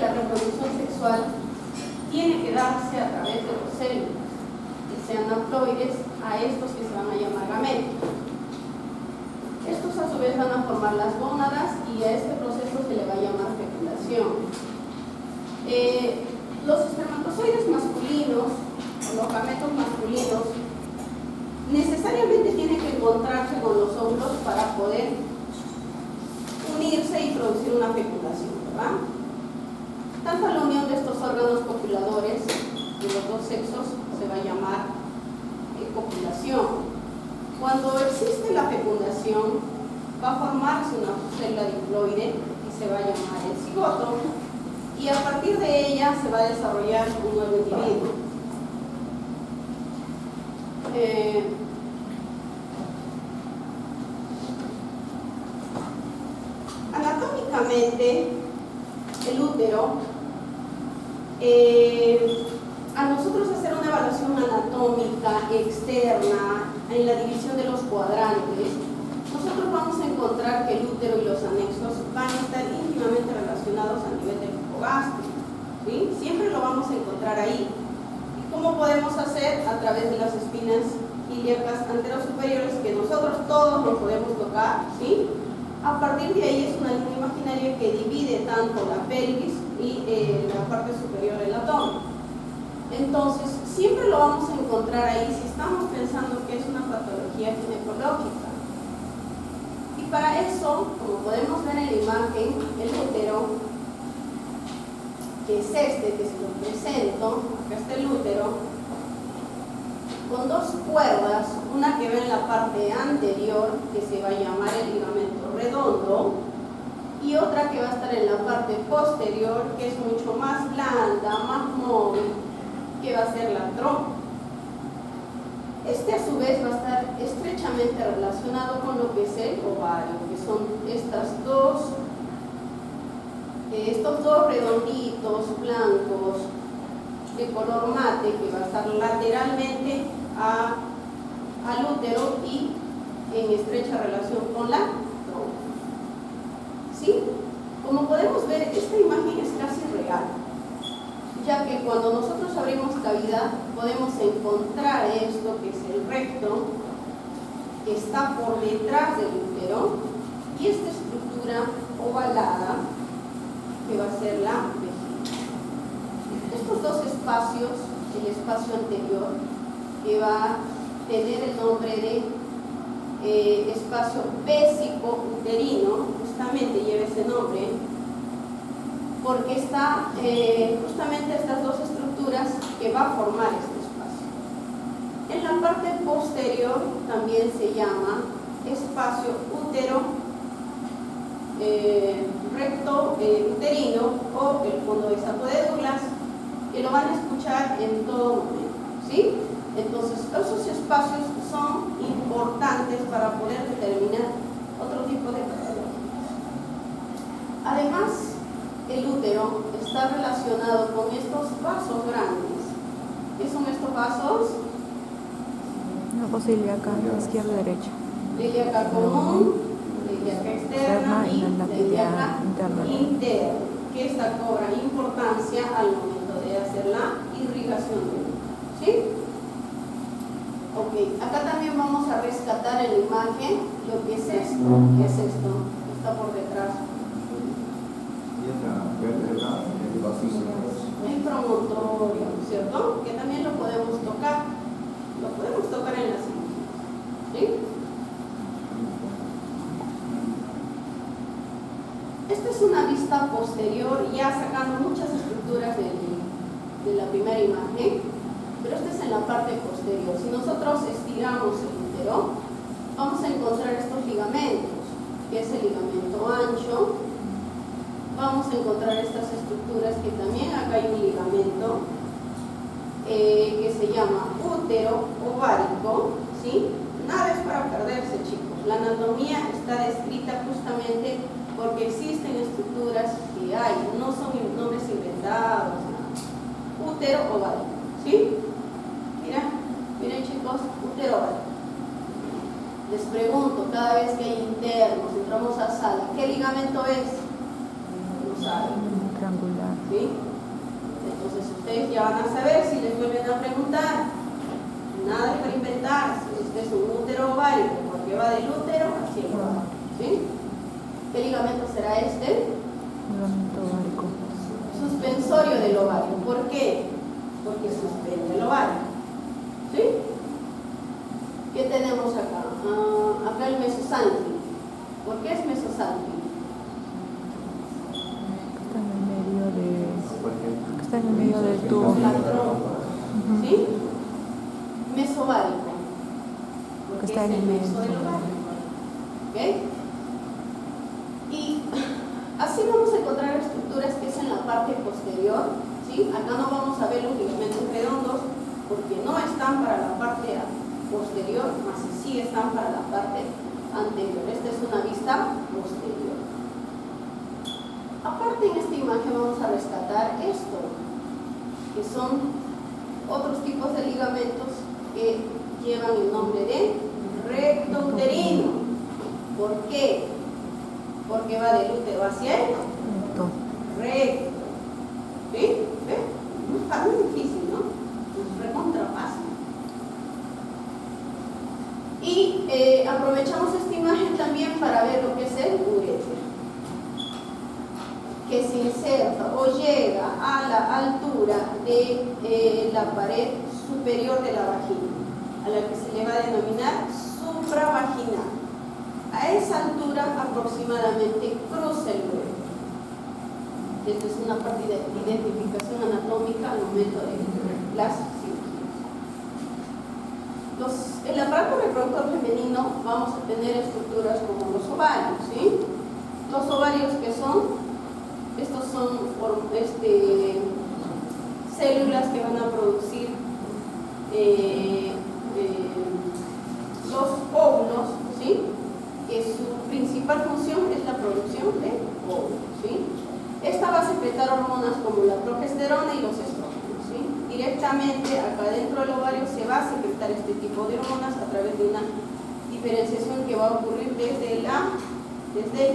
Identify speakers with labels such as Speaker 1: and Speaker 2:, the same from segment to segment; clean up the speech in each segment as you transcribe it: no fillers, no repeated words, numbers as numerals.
Speaker 1: la reproducción sexual tiene que darse a través de los células, que sean haploides, a estos que se van a llamar gametos. Estos a su vez van a formar las gónadas y a este proceso se le va a llamar fecundación. Los espermatozoides masculinos, o los gametos masculinos, necesariamente tienen que encontrarse con los óvulos para poder unirse y producir una fecundación, ¿verdad? Tanto la unión de estos órganos copuladores de los dos sexos se va a llamar copulación. Cuando existe la fecundación, va a formarse una célula diploide y se va a llamar el cigoto, y a partir de ella se va a desarrollar un nuevo individuo. Anatómicamente, el útero, a nosotros hacer una evaluación anatómica externa en la división de los cuadrantes, nosotros vamos a encontrar que el útero y los anexos van a estar íntimamente relacionados a nivel del hipogástrico, ¿sí? Siempre lo vamos a encontrar ahí. ¿Y cómo podemos hacer? A través de las espinas ilíacas anterosuperiores, que nosotros todos nos podemos tocar, ¿sí? A partir de ahí es una línea imaginaria que divide tanto la pelvis y la parte superior del abdomen. Entonces, siempre lo vamos a encontrar ahí si estamos pensando que es una patología ginecológica. Y para eso, como podemos ver en la imagen, el útero, que es este, que se lo presento, acá está el útero, con dos cuerdas, una que va en la parte anterior, que se va a llamar el ligamento redondo, y otra que va a estar en la parte posterior, que es mucho más blanda, más móvil, que va a ser la trompa. Este a su vez va a estar estrechamente relacionado con lo que es el ovario, que son estos dos redonditos blancos de color mate, que va a estar lateralmente al útero y en estrecha relación con la trompa. ¿Sí? Como podemos ver, esta imagen es casi real, ya que cuando nosotros abrimos cavidad podemos encontrar esto que es el recto, que está por detrás del útero, y esta estructura ovalada que va a ser la vejiga. Estos dos espacios, el espacio anterior, que va a tener el nombre de espacio vésico-uterino, justamente lleva ese nombre, porque está justamente estas dos estructuras que va a formar este espacio. En la parte posterior también se llama espacio útero recto uterino, o el fondo de saco de Douglas, que lo van a escuchar en todo momento, ¿sí? Entonces, esos espacios son importantes para poder determinar otro tipo de patologías. Además, el útero está relacionado con estos vasos grandes. ¿Qué son estos vasos?
Speaker 2: Una cosa ilíaca, izquierda y derecha.
Speaker 1: La ilíaca común, la ilíaca externa y la ilíaca interna, que esta cobra importancia al momento de hacer la irrigación del útero, ¿sí? Ok, acá también vamos a rescatar en la imagen lo que es esto. ¿Qué es esto? Está por detrás. El promontorio, ¿cierto? Que también lo podemos tocar. Lo podemos tocar en las imágenes, ¿sí? Esta es una vista posterior, ya sacando muchas estructuras de la primera imagen, pero esta es en la parte posterior. Si nosotros estiramos el útero, vamos a encontrar estos ligamentos, que es el ligamento ancho. Vamos a encontrar estas estructuras, que también acá hay un ligamento que se llama útero ovárico, ¿sí? Nada es para perderse, chicos. La anatomía está descrita justamente porque existen estructuras que hay, no son nombres inventados, nada. Útero ovárico, ¿sí? Miren chicos, útero ovárico. Les pregunto, cada vez que hay internos, entramos a sala, ¿qué ligamento es? No saben.
Speaker 2: triangular.
Speaker 1: ¿Sí? Entonces ustedes ya van a saber si les vuelven a preguntar. Nada para inventarse. Este es un útero ovárico, porque va del útero hacia el ovario. ¿Sí? ¿Qué ligamento será este?
Speaker 2: Ligamento ovárico.
Speaker 1: Suspensorio del ovario. ¿Por qué? Porque suspende el ovario. ¿Sí? ¿Qué tenemos acá? Acá el mesosanti. ¿Por qué es mesosanti?
Speaker 2: Está en el medio del tubo.
Speaker 1: La trompa. ¿Sí? Mesovárico. Porque
Speaker 2: Está en el medio
Speaker 1: meso del
Speaker 2: del
Speaker 1: ovario. ¿Ok? Y así vamos a encontrar estructuras que es en la parte posterior. ¿Sí? Acá no vamos a ver los ligamentos redondos porque no están para la parte posterior, más sí están para la parte anterior. Esta es una vista posterior. Aparte, en esta imagen vamos a rescatar esto, que son otros tipos de ligamentos que llevan el nombre de recto uterino. ¿Por qué? Porque va del útero hacia el recto. ¿Sí? ¿Ve? No está muy difícil, ¿no? Es recontra fácil. Y aprovechamos esta imagen también para ver lo que es el uréter, que se inserta o llega a la altura de la pared superior de la vagina, a la que se le va a denominar supravaginal. A esa altura aproximadamente cruza el uréter. Esta es una parte de identificación anatómica al momento de las cirugías. En el aparato reproductor femenino vamos a tener estructuras como los ovarios, ¿sí? Los ovarios que son, estos son células que van a producir los óvulos, ¿sí? Que su principal función es la producción de óvulos, ¿sí? Esta va a secretar hormonas como la progesterona y los estrógenos, ¿sí? Directamente acá dentro del ovario se va a secretar este tipo de hormonas a través de una diferenciación que va a ocurrir desde el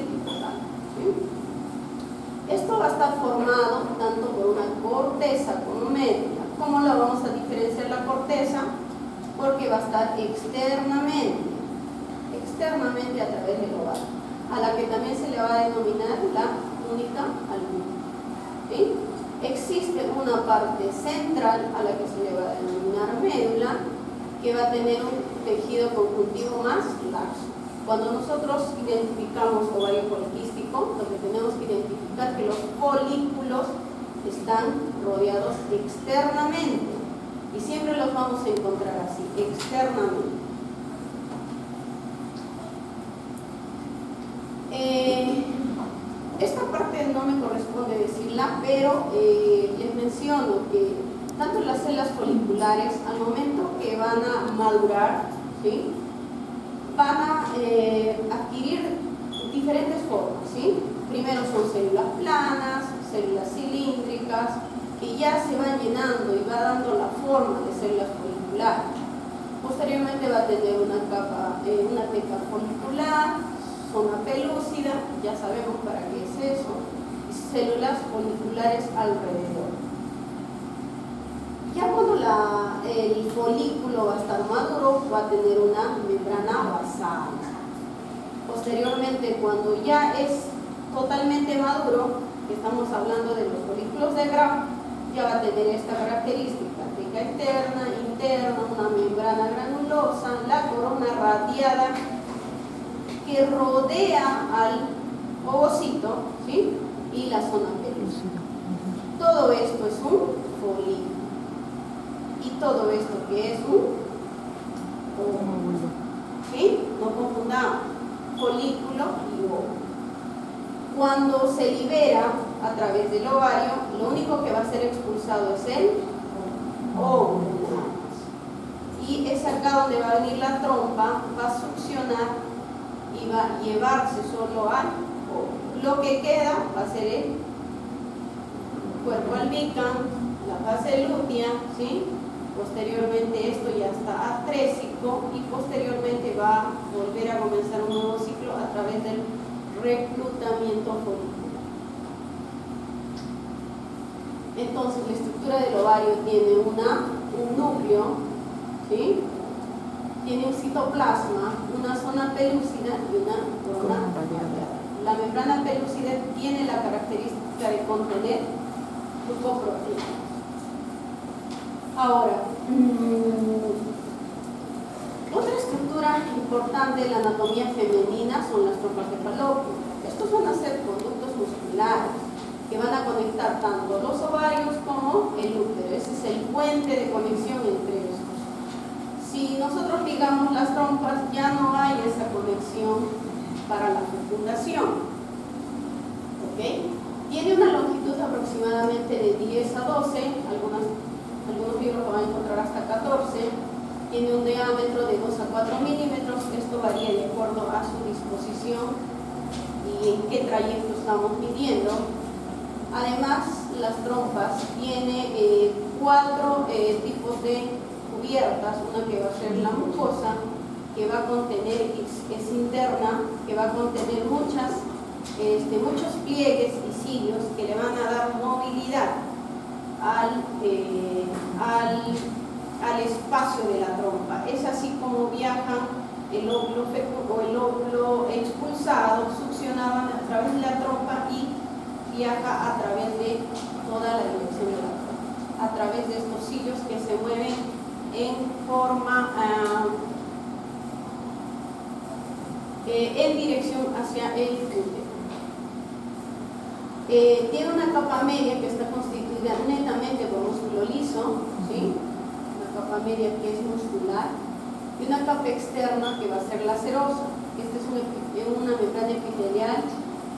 Speaker 1: hipotálamo, ¿sí? Esto va a estar formado tanto por una corteza como médula. ¿Cómo la vamos a diferenciar la corteza? Porque va a estar externamente a través del ovario, a la que también se le va a denominar la túnica albúmina. ¿Sí? Existe una parte central a la que se le va a denominar médula, que va a tener un tejido conjuntivo más laxo. Cuando nosotros identificamos ovario poliquístico, lo que tenemos que identificar es que los folículos están rodeados externamente y siempre los vamos a encontrar así, externamente. Esta parte no me corresponde decirla, pero les menciono que tanto las células foliculares, al momento que van a madurar, ¿sí?, van a adquirir diferentes formas, ¿sí? Primero son células planas, células cilíndricas, que ya se van llenando y va dando la forma de células foliculares. Posteriormente va a tener una teca folicular, zona pelúcida, ya sabemos para qué es eso, y células foliculares alrededor. Ya cuando el folículo va a estar maduro, va a tener una membrana basal. Posteriormente, cuando ya es totalmente maduro, que estamos hablando de los folículos de Graf, ya va a tener esta característica: teca externa, interna, una membrana granulosa, la corona radiada que rodea al ovocito, ¿sí?, y la zona pelúcida. Todo esto es un folículo. Y todo esto que es un óvulo. ¿Sí? No confundamos folículo y óvulo. Cuando se libera a través del ovario, lo único que va a ser expulsado es el óvulo. Y es acá donde va a venir la trompa, va a succionar y va a llevarse solo al óvulo. Lo que queda va a ser el cuerpo albicans, la fase lútea, ¿sí? Posteriormente esto ya está atrésico y posteriormente va a volver a comenzar un nuevo ciclo a través del reclutamiento folicular. Entonces la estructura del ovario tiene un núcleo, ¿sí? Tiene un citoplasma, una zona pelúcida y una corona radiada. La membrana pelúcida tiene la característica de contener glucoproteínas. Ahora, otra estructura importante de la anatomía femenina son las trompas de falopio. Estos van a ser conductos musculares que van a conectar tanto los ovarios como el útero. Ese es el puente de conexión entre estos. Si nosotros ligamos las trompas, ya no hay esa conexión para la fecundación. ¿Ok? Tiene una longitud aproximadamente de 10 a 12, algunos libros lo van a encontrar hasta 14. Tiene un diámetro de 2 a 4 milímetros. Esto varía de acuerdo a su disposición y en qué trayecto estamos midiendo. Además, las trompas tienen 4 tipos de cubiertas. Una que va a ser la mucosa, que va a contener, es interna, que va a contener muchos pliegues y cilios que le van a dar movilidad al espacio de la trompa. Es así como viajan el óvulo fecundo o el óvulo expulsado, succionado a través de la trompa y viaja a través de toda la dirección de la trompa, a través de estos cilios que se mueven en forma en dirección hacia el útero. Tiene una capa media que está constituida netamente por músculo liso, ¿sí? Una capa media que es muscular, y una capa externa que va a ser la serosa. Esta es una membrana epitelial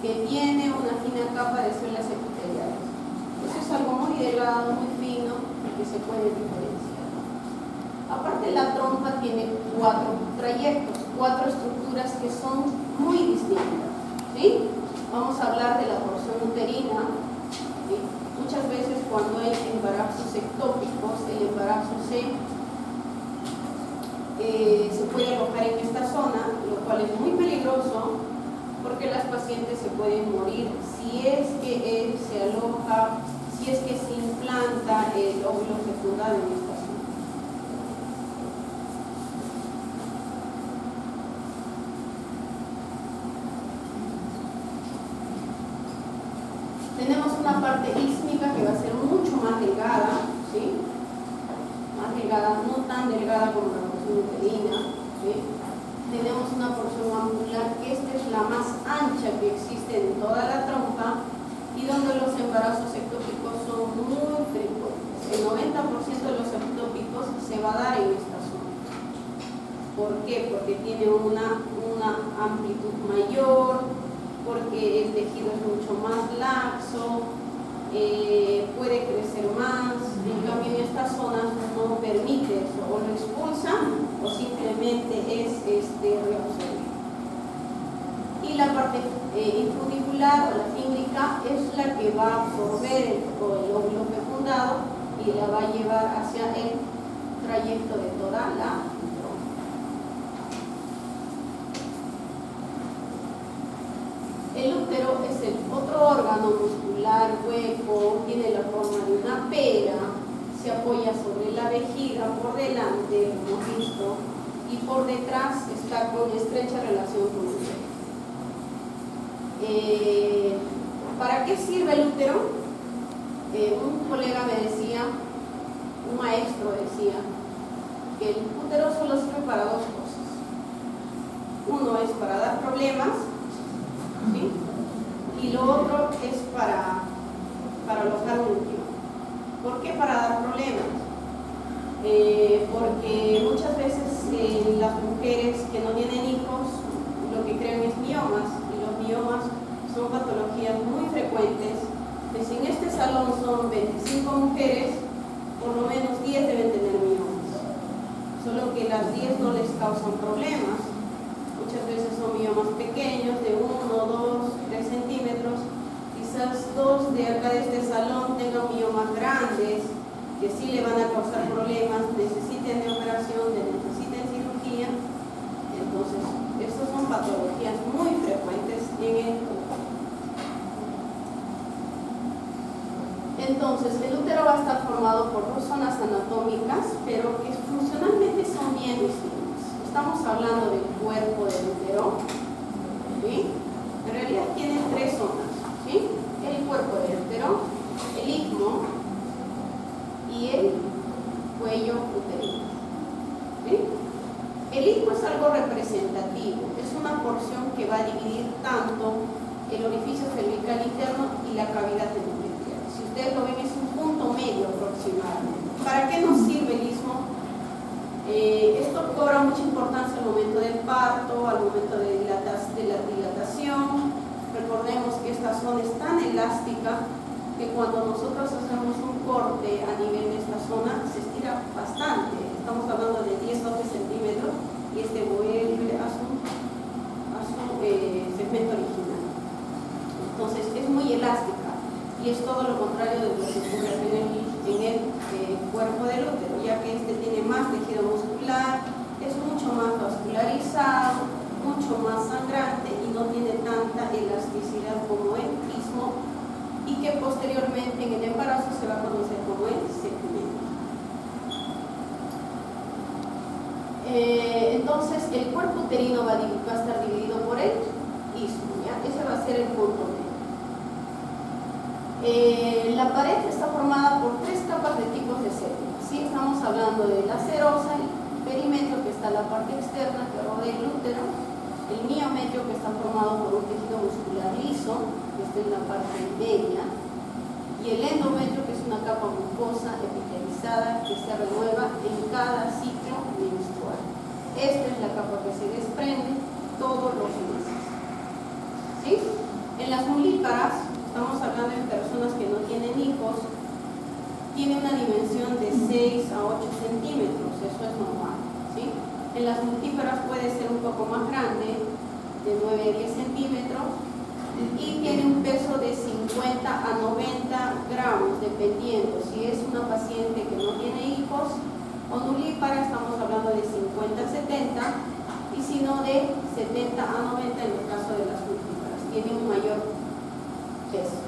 Speaker 1: que tiene una fina capa de células epiteliales. Eso es algo muy delgado, muy fino, que se puede diferenciar. Aparte, la trompa tiene 4 trayectos, 4 estructuras que son muy distintas, ¿sí? Vamos a hablar de la porción uterina, ¿sí? Muchas veces cuando hay embarazos ectópicos, el embarazo se puede alojar en esta zona, lo cual es muy peligroso porque las pacientes se pueden morir si es que se aloja, si es que se implanta el óvulo fecundado en esta zona. Tenemos una parte ísmica que va a ser mucho más delgada, ¿sí? Más delgada, no tan delgada como la porción uterina, ¿sí? Tenemos una porción ampullar, que esta es la más ancha que existe en toda la trompa y donde los embarazos ectópicos son muy frecuentes. El 90% de los ectópicos se va a dar en esta zona. ¿Por qué? Porque tiene una amplitud mayor, porque el tejido es mucho más laxo, puede crecer más. En cambio, en estas zonas no permite eso, o lo expulsan o simplemente es reabsorbido. Y la parte infundibular o la fímbrica es la que va a absorber el óvulo fecundado y la va a llevar hacia el trayecto de toda la trompa. El útero es el otro órgano muscular hueco, tiene la forma de una pera, se apoya sobre la vejiga por delante, como hemos visto, y por detrás está con estrecha relación con el seno. ¿Para qué sirve el útero? Un colega me decía, un maestro decía, que el útero solo sirve para 2 cosas. Uno es para dar problemas, ¿sí? Y lo otro es para alojar un útero. ¿Por qué para dar problemas? Porque muchas veces las mujeres que no tienen hijos lo que crean es miomas, y los miomas son patologías muy frecuentes. Pues en este salón son 25 mujeres, por lo menos 10 deben tener miomas, solo que las 10 no les causan problemas. Muchas veces son miomas pequeños de 1, 2, 3 centímetros. Quizás 2 de acá de este salón tengan miomas grandes que sí le van a causar problemas, necesiten de operación, necesiten cirugía. Entonces, estas son patologías muy frecuentes en el útero. Entonces, el útero va a estar formado por dos zonas anatómicas, pero que funcionalmente son bien distintas. Estamos hablando del cuerpo del útero, ¿sí? En realidad tiene tres zonas, ¿sí? El cuerpo del útero, el istmo y el cuello uterino, ¿sí? El istmo es algo representativo, es una porción que va a dividir tanto el orificio cervical interno y la cavidad endometrial. Si ustedes lo ven, es un punto medio aproximadamente. ¿Para qué nos sirve el istmo? Esto cobra mucha importancia al momento del parto, al momento de la dilatación. Recordemos que esta zona es tan elástica que cuando nosotros hacemos un corte a nivel de esta zona se estira bastante. Estamos hablando de 10-12 centímetros y este vuelve a su segmento original. Entonces es muy elástica y es todo lo contrario de lo que ocurre en el cuerpo del útero, ya que este tiene más tejido muscular, es mucho más vascularizado, mucho más sangrante y no tiene tanta elasticidad como el istmo, y que posteriormente en el embarazo se va a conocer como el segmento. Entonces el cuerpo uterino va a estar dividido por el istmo, ¿ya? Ese va a ser el punto medio. La pared está formada por tres capas de tipos de células, ¿sí? Estamos hablando de la serosa, el perímetro, que está en la parte externa que rodea el útero, el miometrio, que está formado por un tejido muscular liso, que está en la parte media, y el endometrio, que es una capa mucosa epitelizada que se renueva en cada ciclo menstrual. Esta es la capa que se desprende todos los meses, ¿sí? En las mulíparas, estamos hablando de personas que no tienen hijos, tiene una dimensión de 6 a 8 centímetros, eso es normal, ¿sí? En las multíparas puede ser un poco más grande, de 9 a 10 centímetros, y tiene un peso de 50 a 90 gramos, dependiendo. Si es una paciente que no tiene hijos o nulípara, estamos hablando de 50 a 70, y si no, de 70 a 90 en el caso de las multíparas. Tiene un mayor peso.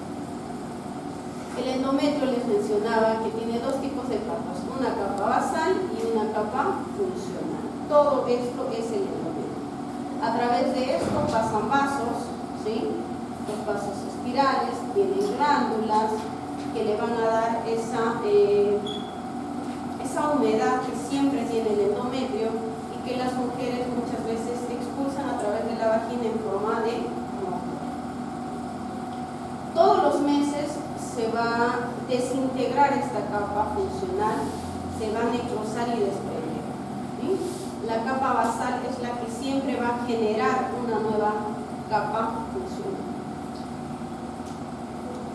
Speaker 1: El endometrio, les mencionaba que tiene dos tipos de capas, una capa basal y una capa funcional. Todo esto es el endometrio. A través de esto pasan vasos, ¿sí? Los vasos espirales, tienen glándulas que le van a dar esa humedad que siempre tiene el endometrio y que las mujeres muchas veces expulsan a través de la vagina en forma de moco. Todos los meses se va a desintegrar esta capa funcional, se va a necrosar y desprender, ¿sí? La capa basal es la que siempre va a generar una nueva capa funcional.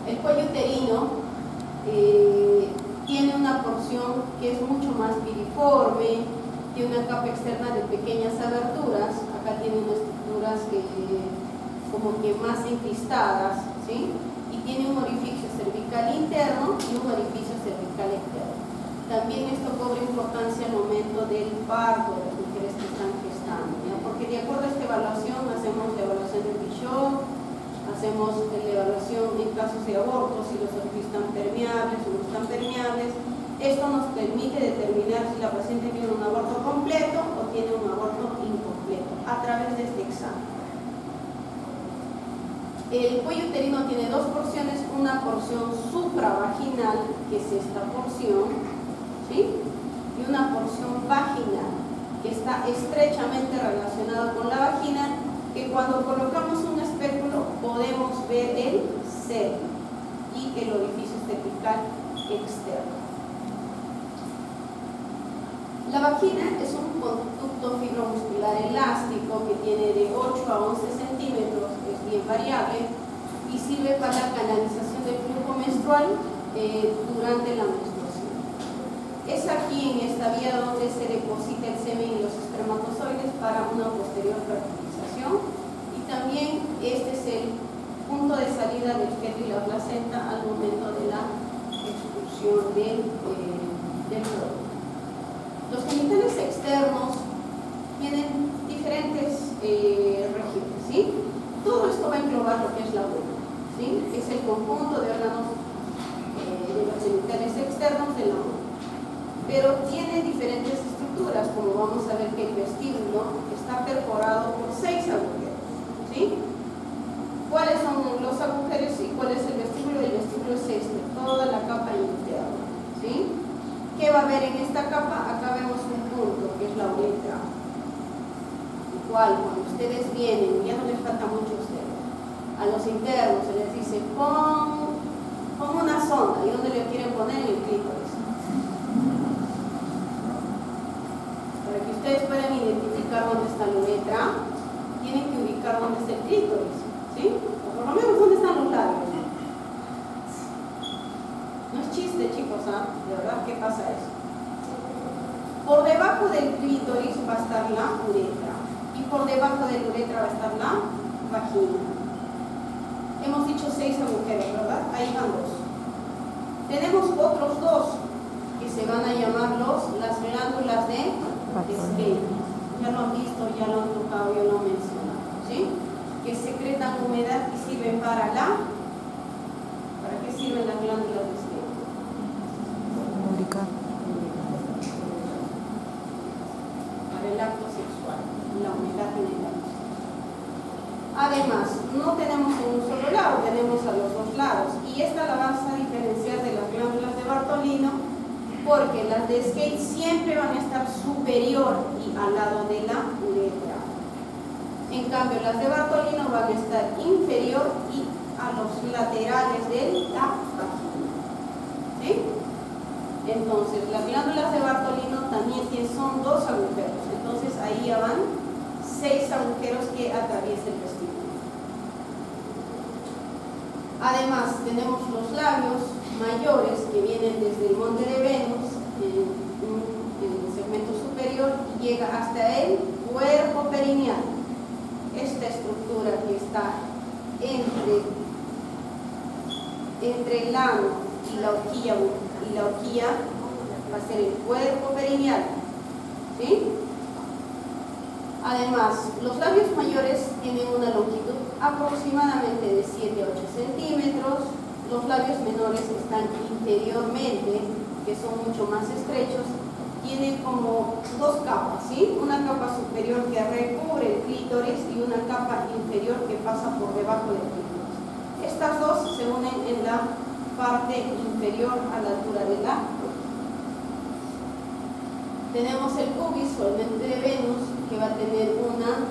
Speaker 1: El cuello uterino tiene una porción que es mucho más piriforme, tiene una capa externa de pequeñas aberturas, acá tiene unas estructuras como que más encristadas, ¿sí? Y tiene un orificio cervical interno y un orificio cervical externo. También esto cobra importancia al momento del parto de las mujeres que están gestando, ¿ya? Porque de acuerdo a esta evaluación hacemos la evaluación de Bishop, hacemos la evaluación en casos de aborto, si los orificios están permeables o no están permeables. Esto nos permite determinar si la paciente tiene un aborto completo o tiene un aborto incompleto a través de este examen. El cuello uterino tiene dos porciones, una porción supravaginal, que es esta porción, ¿sí? Y una porción vaginal, que está estrechamente relacionada con la vagina, que cuando colocamos un espéculo podemos ver el seno y el orificio cervical externo. La vagina es un conducto fibromuscular elástico que tiene de 8 a 11 centímetros, es bien variable y sirve para la canalización del flujo menstrual durante la menstruación. Es aquí, en esta vía, donde se deposita el semen y los espermatozoides para una posterior fertilización, y también este es el punto de salida del feto y la placenta al momento de la expulsión del producto. Los genitales externos tienen diferentes regiones, ¿sí? Todo esto va a englobar lo que es la vulva, ¿sí? Es el conjunto de órganos de los genitales externos de la mujer. Pero tiene diferentes estructuras, como vamos a ver que el vestíbulo está perforado por 6 agujeros, ¿sí? ¿Cuáles son los agujeros y cuál es el vestíbulo? El vestíbulo es toda la capa inducteada, ¿sí? ¿Qué va a haber en esta capa? Acá vemos un punto, que es la uretra. Igual, cuando ustedes vienen, ya no les falta mucho a ustedes, a los internos se les dice, pon una sonda, ¿y dónde le quieren poner? En el clítoris. Para que ustedes puedan identificar dónde está la uretra, tienen que ubicar dónde está el clítoris, ¿sí? O por lo menos dónde están los labios. No es chiste, chicos, ¿ah? De verdad, ¿qué pasa eso? Por debajo del clítoris va a estar la uretra y por debajo de la uretra va a estar la vagina. Hemos dicho 6 agujeros, ¿verdad? Ahí van 2. Tenemos otros 2 que se van a llamar las glándulas de Skene. Ya lo han visto, ya lo han tocado, ya lo han mencionado, ¿sí? Que secretan humedad y sirven ¿para qué sirven las glándulas de Skene?
Speaker 2: Lubricar.
Speaker 1: Para el acto sexual, la humedad en el acto. Además, no tenemos en un solo lado, tenemos a los 2 lados. Y esta la vas a diferenciar de las glándulas de Bartolino, porque las de Skene siempre van a estar superior y al lado de la uretra. En cambio, las de Bartolino van a estar inferior y a los laterales de la vagina, ¿sí? Entonces, las glándulas de Bartolino también son 2 agujeros. Entonces, ahí ya van 6 agujeros que atraviesa el vestíbulo. Además, tenemos los labios mayores que vienen desde el monte de Venus, en el segmento superior, y llega hasta el cuerpo perineal. Esta estructura que está entre el ano y la horquilla va a ser el cuerpo perineal, ¿sí? Además, los labios mayores tienen una longitud aproximadamente de 7 a 8 centímetros. Los labios menores están interiormente, que son mucho más estrechos. Tienen como 2 capas, ¿sí? Una capa superior que recubre el clítoris y una capa inferior que pasa por debajo del clítoris. Estas 2 se unen en la parte inferior a la altura de la rodilla. Tenemos el pubis o el mente de Venus, que va a tener una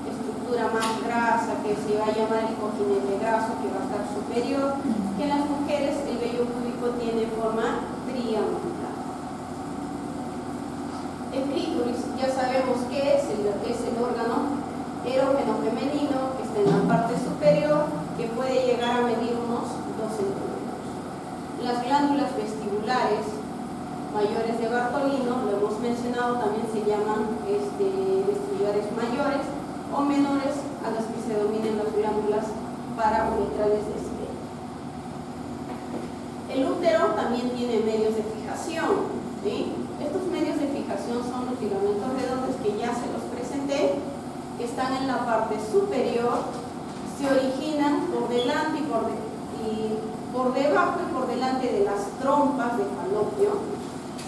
Speaker 1: estructura más grasa, que se va a llamar el cojinete graso, que va a estar superior, que en las mujeres el vello púbico tiene forma triangular. El clítoris, ya sabemos que es el órgano erógeno femenino, que está en la parte superior, que puede llegar a medir unos 2 centímetros. Las glándulas vestibulares mayores de Bartolino, lo hemos mencionado, también se llaman vestibulares mayores o menores, a las que se denominan las glándulas parauretrales de Skene. El útero también tiene medios de fijación, ¿sí? Estos medios de fijación son los ligamentos redondos que ya se los presenté, que están en la parte superior, se originan por delante y por debajo y por delante de las trompas de Falopio.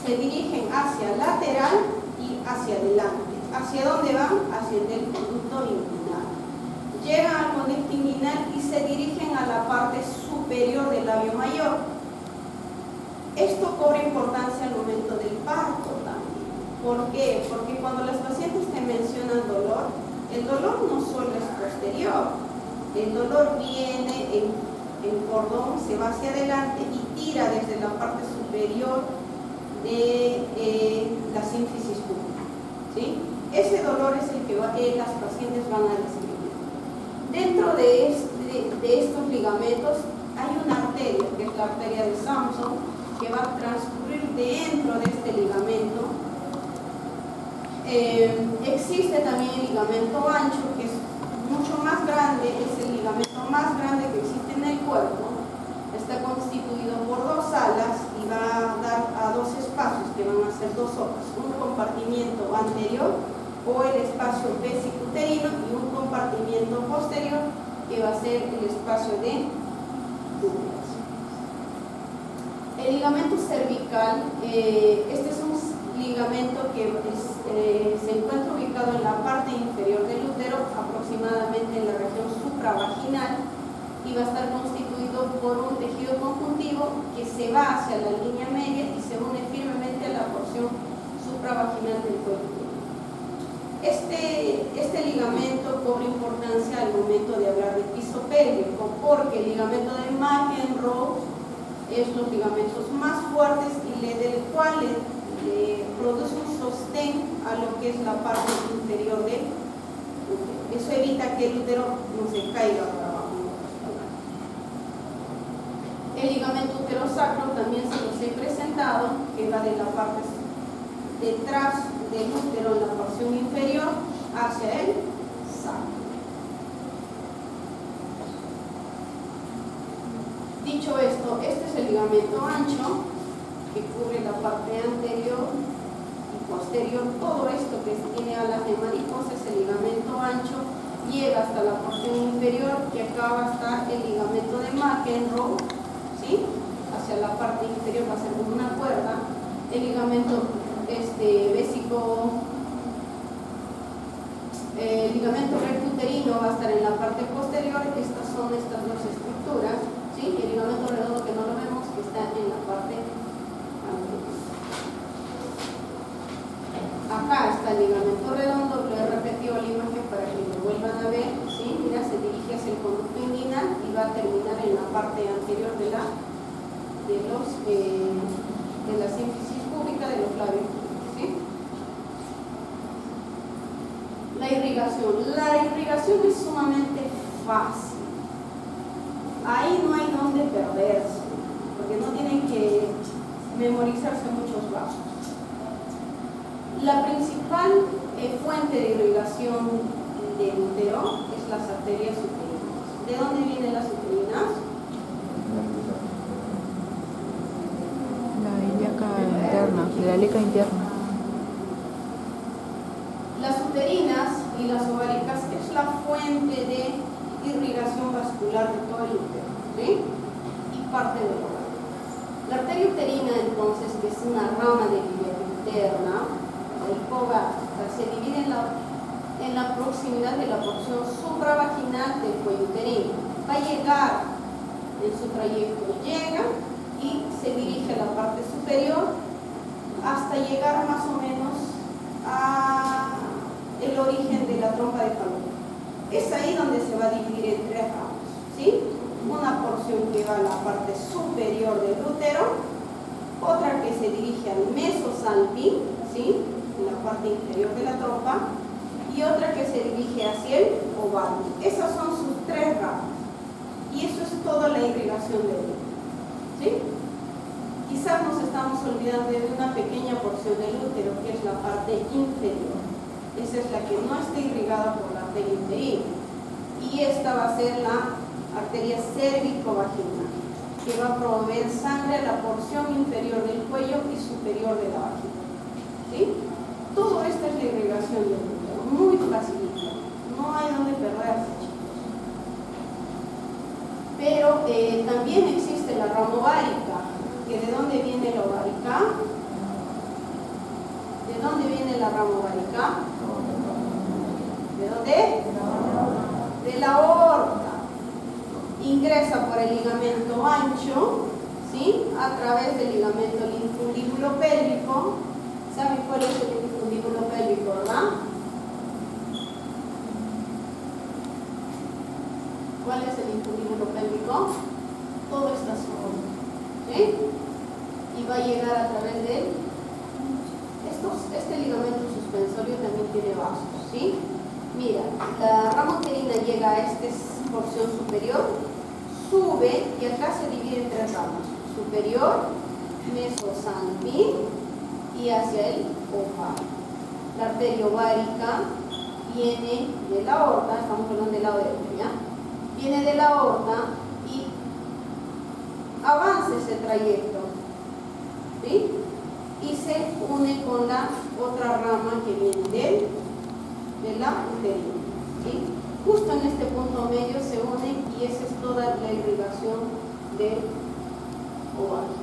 Speaker 1: Se dirigen hacia lateral y hacia adelante. ¿Hacia dónde van? Hacia el conducto inguinal. Llegan al conducto inguinal y se dirigen a la parte superior del labio mayor. Esto cobra importancia al momento del parto también. ¿Por qué? Porque cuando las pacientes te mencionan dolor, el dolor no solo es posterior. El dolor viene en cordón, se va hacia adelante y tira desde la parte superior de la sínfisis pública, ¿sí? Ese dolor es el que las pacientes van a describir. Dentro de estos ligamentos hay una arteria, que es la arteria de Samson, que va a transcurrir dentro de este ligamento. Existe también el ligamento ancho, que es mucho más grande, es el ligamento más grande que existe en el cuerpo. Está constituido por 2 alas y va a dar a 2 espacios que van a ser 2 hojas, un compartimiento anterior o el espacio vesicuterino y un compartimiento posterior que va a ser el espacio de pública. El ligamento cervical, este es un ligamento que se encuentra ubicado en la parte inferior del útero, aproximadamente en la región supravaginal, y va a estar constituido por un tejido conjuntivo que se va hacia la línea media y se une firmemente a la porción supravaginal del cuello. Este ligamento cobra importancia al momento de hablar de piso pélvico, porque el ligamento de McEnroe es los ligamentos más fuertes y del cual le produce un sostén a lo que es la parte inferior del útero. Eso evita que el útero no se caiga para abajo. El ligamento uterosacro también se los he presentado, que va de la parte detrás del útero en la porción inferior hacia el sacro. Dicho esto, este es el ligamento ancho que cubre la parte anterior y posterior. Todo esto que tiene alas de mariposa es el ligamento ancho, llega hasta la porción inferior que acaba hasta el ligamento de McEnroe, ¿sí? Hacia la parte inferior va a ser como una cuerda. El ligamento el ligamento rectuterino va a estar en la parte posterior. Estas son estas dos estructuras, ¿sí? El ligamento redondo, que no lo vemos, que está en la parte anterior. Acá está el ligamento redondo, lo he repetido la imagen para que lo vuelvan a ver, ¿sí? Mira, se dirige hacia el conducto inguinal y va a terminar en la parte anterior de la sínfisis púbica de los labios, ¿sí? La irrigación es sumamente fácil. Ahí no hay donde perderse, porque no tienen que memorizarse muchos vasos. La principal fuente de irrigación del útero es las arterias uterinas. ¿De dónde vienen las uterinas?
Speaker 2: La ilíaca interna, de la ilíaca interna.
Speaker 1: Las uterinas y las ováricas es la fuente de irrigación vascular de todo el útero, ¿sí? Y parte del ovario. La arteria uterina, entonces, que es una rama de la ilíaca interna, la hipogástrica, se divide en la proximidad de la porción supravaginal del cuello uterino. Va a llegar en su trayecto, llega y se dirige a la parte superior hasta llegar más o menos a el origen de la trompa de Falopio. Es ahí donde se va a dividir en tres ramas, ¿sí? Una porción que va a la parte superior del útero, otra que se dirige al mesosalping, ¿sí? En la parte inferior de la trompa, y otra que se dirige hacia el ovario. Esas son sus tres ramas, y eso es toda la irrigación del útero, ¿sí? Quizás nos estamos olvidando de una pequeña porción del útero, que es la parte inferior. Esa es la que no está irrigada por la arteria uterina. Y esta va a ser la arteria cérvico-vaginal, que va a proveer sangre a la porción inferior del cuello y superior de la vagina, ¿sí? Todo esto es la irrigación del útero, muy facilita. No hay donde perderse, chicos. Pero también existe la rama ovárica. ¿De dónde viene la ovárica? ¿De dónde viene la rama ovárica? ¿De dónde? De la aorta. Ingresa por el ligamento ancho, ¿sí? A través del ligamento linfundíbulo pélvico. ¿Saben cuál es el linfundíbulo pélvico, verdad? ¿Cuál es el linfundíbulo pélvico? Todo está solo, ¿sí? Y va a llegar a través de este ligamento suspensorio también tiene vasos, ¿sí? Mira, la rama uterina llega a esta porción superior, sube y acá se divide en tres ramas: superior, mesosalping y hacia el ovario. La arteria ovárica viene de la aorta, estamos hablando del lado derecho, ¿ya? Viene de la aorta y avanza ese trayecto, ¿sí? Y se une con la otra rama que viene de la uterina, ¿sí? Justo en este punto medio se une y esa es toda la irrigación del ovario.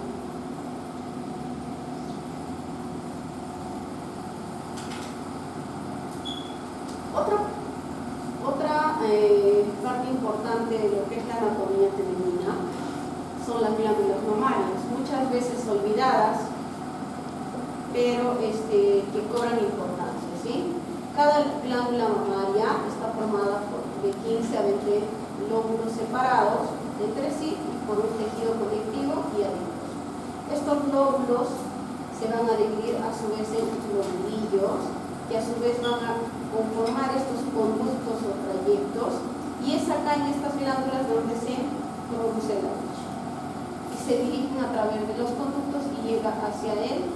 Speaker 1: cobran importancia, ¿sí? Cada glándula mamaria está formada de 15 a 20 lóbulos separados entre sí y por un tejido conectivo y adiposo. Estos lóbulos se van a dividir a su vez en lobulillos, que a su vez van a conformar estos conductos o trayectos, y es acá en estas glándulas donde se produce la leche. Y se dirigen a través de los conductos y llega hacia el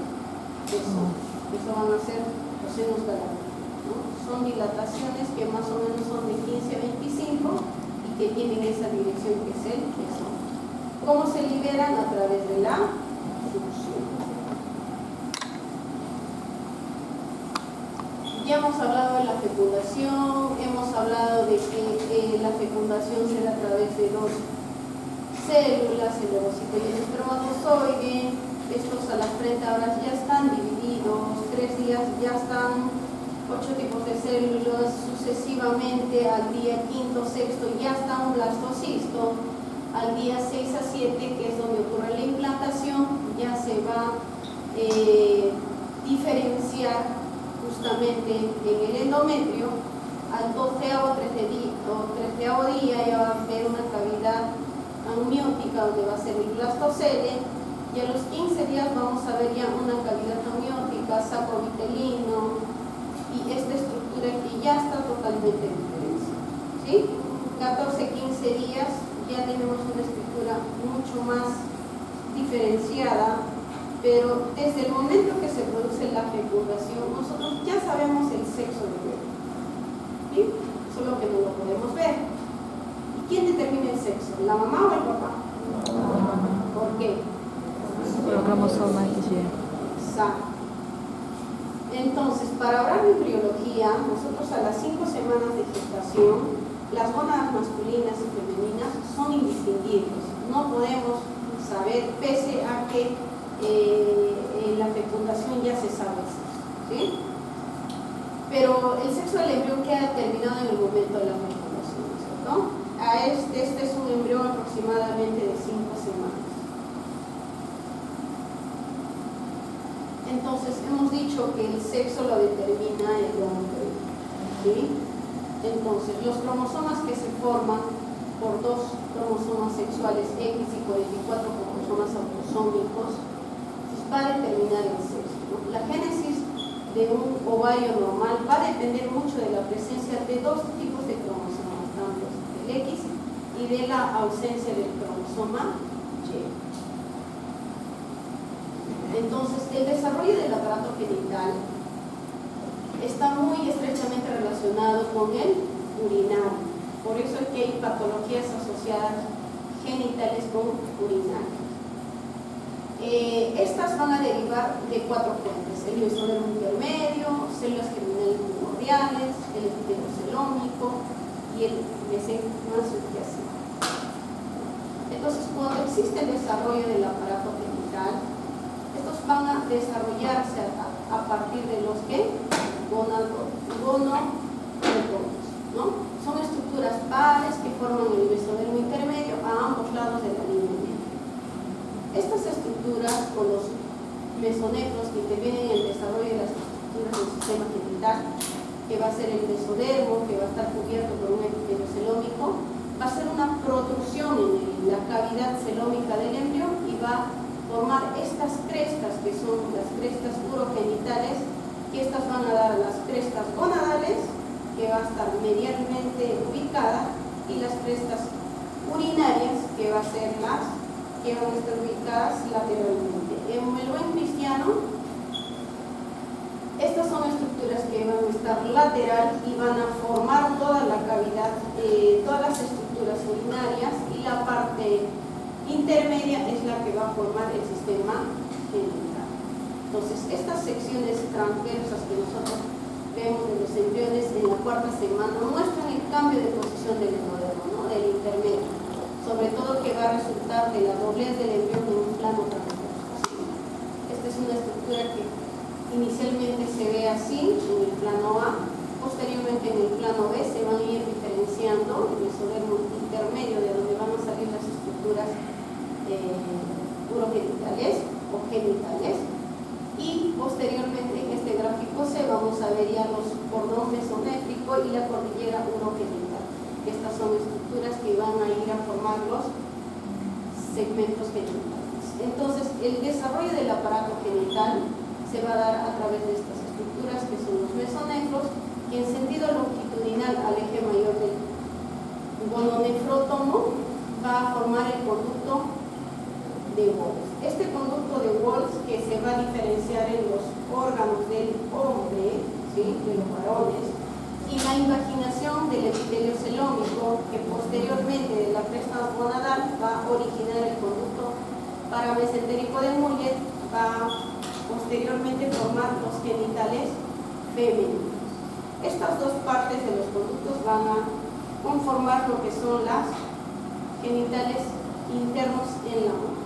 Speaker 1: pezón. Eso van a ser los senos galácticos, ¿no? Son dilataciones que más o menos son de 15 a 25 y que tienen esa dirección que es el pezón. ¿Cómo se liberan? A través de la succión. Ya hemos hablado de la fecundación, hemos hablado de que la fecundación se da a través de dos células, el ovocito y el espermatozoide. Estos a las 30 horas ya están divididos, 3 días ya están 8 tipos de células, sucesivamente al día 5º, 6º ya está un blastocisto, al día 6 a 7, que es donde ocurre la implantación, ya se va a diferenciar justamente en el endometrio. Al 12º o 13º día ya va a haber una cavidad amniótica donde va a ser el blastocele, y a los 15 días vamos a ver ya una cavidad amniótica, saco vitelino, y esta estructura que ya está totalmente diferenciada, ¿sí? 14-15 días ya tenemos una estructura mucho más diferenciada, pero desde el momento que se produce la fecundación, nosotros ya sabemos el sexo del bebé, ¿sí? Solo que no lo podemos ver. ¿Y quién determina el sexo? ¿La mamá o el papá? ¿Por qué?
Speaker 2: Por el cromosoma Y.
Speaker 1: Exacto. Entonces, para hablar de embriología, nosotros a las 5 semanas de gestación, las gónadas masculinas y femeninas son indistinguibles. No podemos saber, pese a que en la fecundación ya se sabe el sexo, ¿sí? Pero el sexo del embrión queda determinado en el momento de la fecundación, ¿cierto? Este es un embrión aproximadamente de 5 semanas. Entonces, hemos dicho que el sexo lo determina el hombre, ¿sí? Entonces, los cromosomas que se forman por dos cromosomas sexuales X y 44 cromosomas autosómicos, pues va a determinar el sexo, ¿no? La génesis de un ovario normal va a depender mucho de la presencia de dos tipos de cromosomas, tanto del X y de la ausencia del cromosoma Y. Entonces, el desarrollo del aparato genital está muy estrechamente relacionado con el urinario. Por eso es que hay patologías asociadas genitales con urinarios. Estas van a derivar de 4 fuentes: el mesodermo intermedio, células germinales primordiales, el epitelio celómico y el mesénquima subyaciente. Entonces, cuando existe el desarrollo del aparato genital, estos van a desarrollarse a partir de los que gonocotones, ¿no? Son estructuras pares que forman el mesodermo intermedio a ambos lados de la línea media. Estas estructuras, con los mesonefros que intervienen en el desarrollo de las estructuras del sistema genital, que va a ser el mesodermo, que va a estar cubierto por un epitelio celómico, va a ser una protrusión en la cavidad celómica del embrión y va a formar estas crestas, que son las crestas urogenitales, que estas van a dar a las crestas gonadales, que va a estar medialmente ubicada, y las crestas urinarias, que va a ser las que van a estar ubicadas lateralmente. En el buen cristiano, estas son estructuras que van a estar lateral y van a formar toda la cavidad, todas las estructuras urinarias, y la parte intermedia es la que va a formar el sistema genital. Entonces, estas secciones transversas que nosotros vemos en los embriones en la 4ª semana muestran el cambio de posición del endodermo, ¿no? Del intermedio, sobre todo que va a resultar de la doblez del embrión en un plano transverso. Esta es una estructura que inicialmente se ve así en el plano A, posteriormente en el plano B se van a ir diferenciando el mesodermo intermedio, de donde van a salir las estructuras urogenitales o genitales, y posteriormente en este gráfico se medianos cordón mesonéfrico y la cordillera urogenital. Estas son estructuras que van a ir a formar los segmentos genitales. Entonces, el desarrollo del aparato genital se va a dar a través de estas estructuras que son los mesonefros, que en sentido longitudinal al eje mayor del gononefrótomo va a formar el conducto de Walsh. Este conducto de Walsh, que se va a diferenciar en los órganos del hombre, ¿sí?, de los varones, y la invaginación del epitelio celómico, que posteriormente de la cresta gonadal va a originar el conducto paramesentérico de Muller, va a posteriormente formar los genitales femeninos. Estas dos partes de los conductos van a conformar lo que son las genitales internos en la mujer.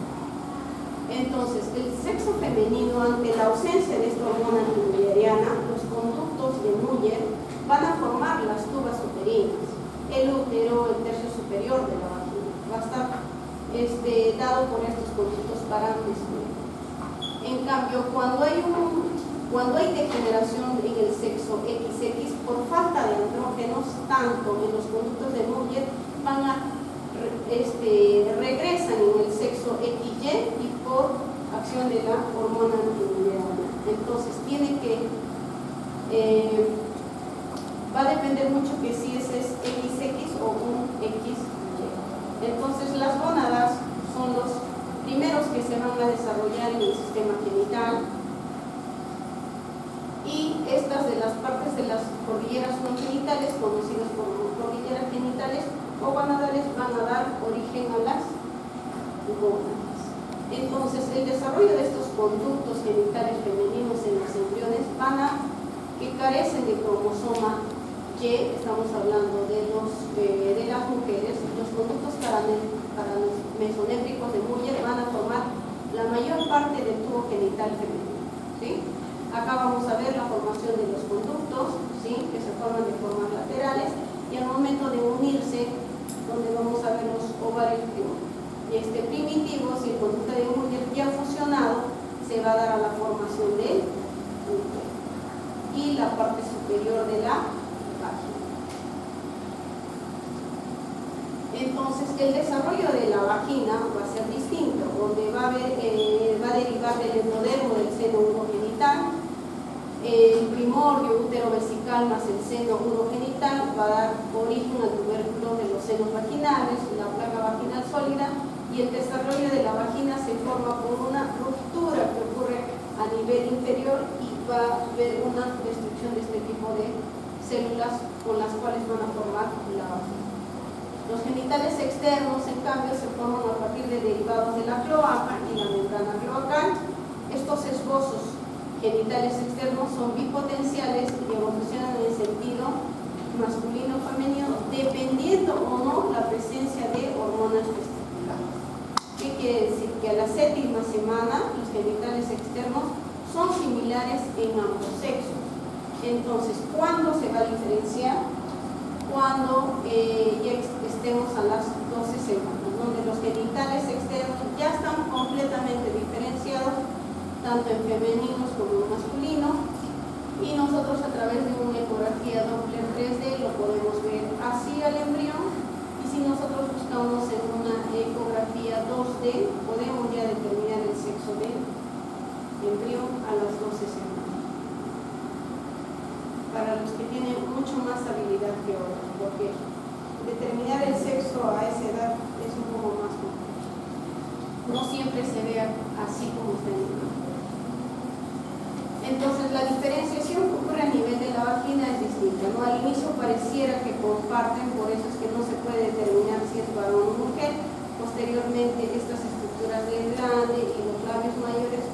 Speaker 1: Entonces, el sexo femenino, ante la ausencia de esta hormona mulleriana, los conductos de Muller van a formar las tubas uterinas, el útero, el tercio superior de la vagina. Va a estar dado por estos conductos paramesentéricos. En cambio, cuando hay degeneración en el sexo XX por falta de andrógenos, tanto en los conductos de Muller regresan en el sexo XY y por acción de la hormona mulleriana. Entonces va a depender mucho que si ese es XX o un XY. Entonces las gónadas son los primeros que se van a desarrollar en el sistema genital, y estas de las partes de las cordilleras no genitales, conocidas como cordilleras genitales o gonadales, van a dar origen a las gónadas. Entonces, el desarrollo de estos conductos genitales femeninos en los embriones que carecen de cromosoma Y, estamos hablando de las mujeres, los conductos mesonéfricos de Muller van a formar la mayor parte del tubo genital femenino, ¿sí? Acá vamos a ver la formación de los conductos, ¿sí?, que se forman de formas laterales, y al momento de unirse, donde vamos a ver los ovarios primitivos, y el conducto de Muller ya fusionado, se va a dar a la formación del útero y la parte superior de la vagina. Entonces, el desarrollo de la vagina va a ser distinto, donde va a derivar del endodermo del seno urogenital. El primordio útero vesical más el seno urogenital va a dar origen al tubérculo de los senos vaginales, la placa vaginal sólida, y el desarrollo de la vagina se forma por una ruptura que ocurre a nivel inferior, y va a haber una destrucción de este tipo de células con las cuales van a formar la vagina. Los genitales externos, en cambio, se forman a partir de derivados de la cloaca y la membrana cloacal. Estos esbozos genitales externos son bipotenciales y evolucionan en el sentido masculino o femenino, dependiendo o no la presencia de hormonas testiculares. ¿Qué quiere decir? Que a la séptima semana los genitales externos son similares en ambos sexos. Entonces, ¿cuándo se va a diferenciar? Cuando ya estemos a las 12 semanas, donde los genitales externos ya están completamente diferenciados, tanto en femeninos como en masculinos, y nosotros a través de una ecografía Doppler 3D lo podemos ver así al embrión, y si nosotros buscamos en una ecografía 2D, podemos ya determinar el sexo del embrión a las 12 semanas. Para los que tienen mucho más habilidad que otros, porque determinar el sexo a esa edad es un poco más complejo. No siempre se ve así como está en el libro. Entonces, la diferenciación que ocurre a nivel de la vagina es distinta, ¿no? Al inicio pareciera que comparten, por eso es que no se puede determinar si es varón o mujer. Posteriormente, estas estructuras del glande y los labios mayores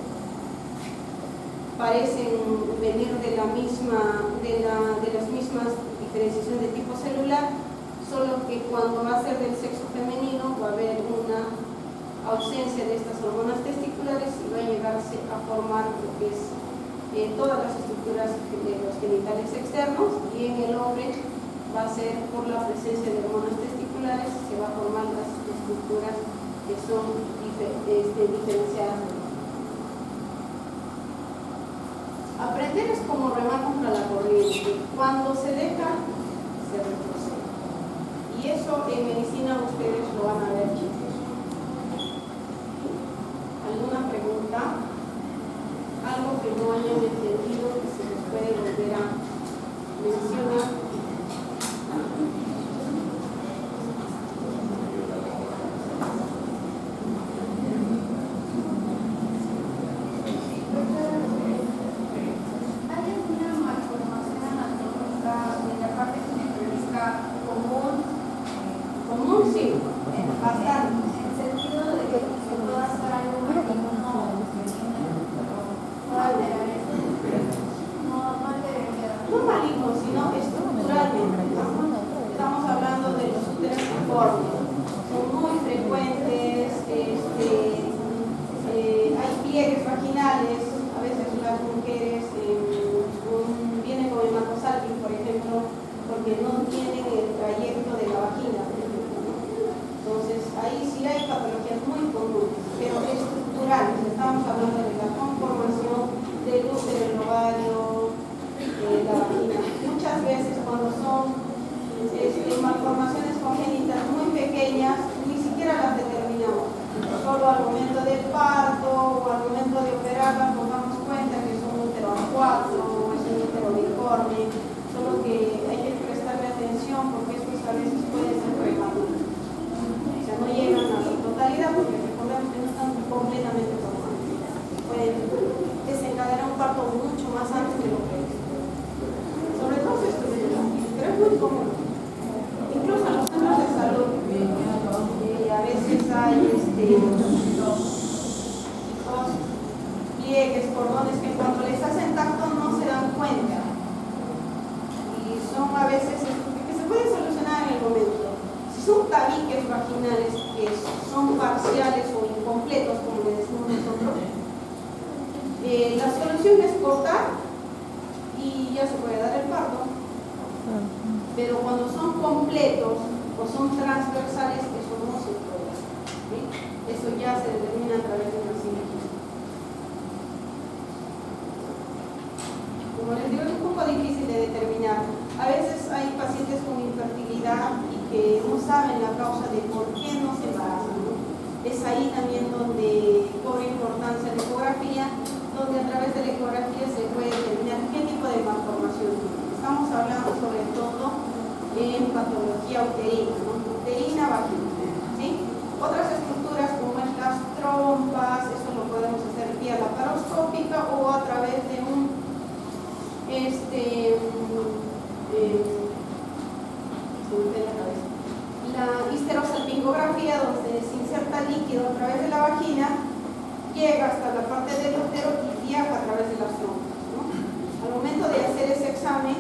Speaker 1: parecen venir de las mismas diferenciación de tipo celular, solo que cuando va a ser del sexo femenino va a haber una ausencia de estas hormonas testiculares y va a llegarse a formar lo que es todas las estructuras de los genitales externos, y en el hombre va a ser por la presencia de hormonas testiculares, se va a formar las estructuras que son diferenciadas. Aprende retroceder es como remar contra la corriente. Cuando se deja, se retrocede. Y eso en medicina ustedes lo van a ver, chicos. ¿Alguna pregunta? Algo que no hayan entendido que se les puede volver a mencionar. Malformaciones congénitas muy pequeñas, ni siquiera las determinamos. Solo al momento del parto o al momento de operarlas nos damos cuenta que es un útero A4 o es un útero biforme, solo que hay que prestarle atención porque estos a veces pueden ser prematuros. O sea, no llegan a su totalidad porque recordemos que no están completamente formados. Pueden desencadenar un parto mucho más antes de lo que es. Sobre todo esto es pero es muy común. Incluso en los centros de salud, a veces hay los pliegues, cordones que cuando les hacen tacto no se dan cuenta. Y son a veces que se pueden solucionar en el momento. Si son tabiques vaginales que son parciales o incompletos, como le decimos nosotros, la solución es cortar y ya se puede dar el parto. Pero cuando son completos o son transversales, eso no se puede. ¿Sí? Eso ya se determina a través de una cirugía. Como les digo, es un poco difícil de determinar. A veces hay pacientes con infertilidad y que no saben la causa de por qué no se embarazan, ¿no? Es ahí también donde cobra importancia la ecografía, donde a través de la ecografía se puede determinar qué tipo de malformación tiene. Estamos hablando sobre todo en patología uterina, ¿no? Uterina, vagina, ¿sí? Otras estructuras como las trompas, eso lo podemos hacer vía laparoscópica o a través de la histerosalpingografía, donde se inserta líquido a través de la vagina, llega hasta la parte del útero y viaja a través de las trompas, ¿no? Al momento de hacer ese examen,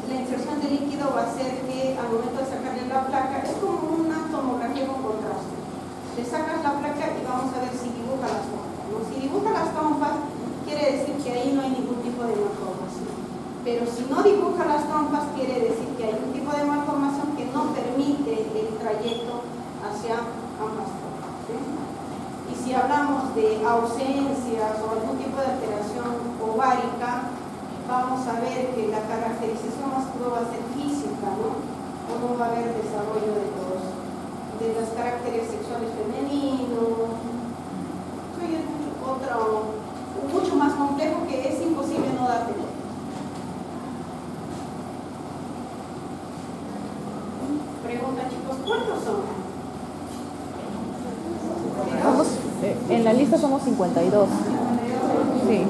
Speaker 1: la inserción de líquido va a hacer que al momento de sacarle la placa, es como una tomografía con contraste. Le sacas la placa y vamos a ver si dibuja las trompas, ¿no? Si dibuja las trompas, quiere decir que ahí no hay ningún tipo de malformación. Pero si no dibuja las trompas, quiere decir que hay un tipo de malformación que no permite el trayecto hacia ambas trompas, ¿sí? Y si hablamos de ausencias o algún tipo de alteración ovárica, vamos a ver que la caracterización más que va a ser física, ¿no? No va a haber desarrollo de los caracteres sexuales femeninos. Eso es mucho más complejo que es imposible no darte. Pregunta, chicos, ¿cuántos son?
Speaker 2: En la lista somos 52. Sí.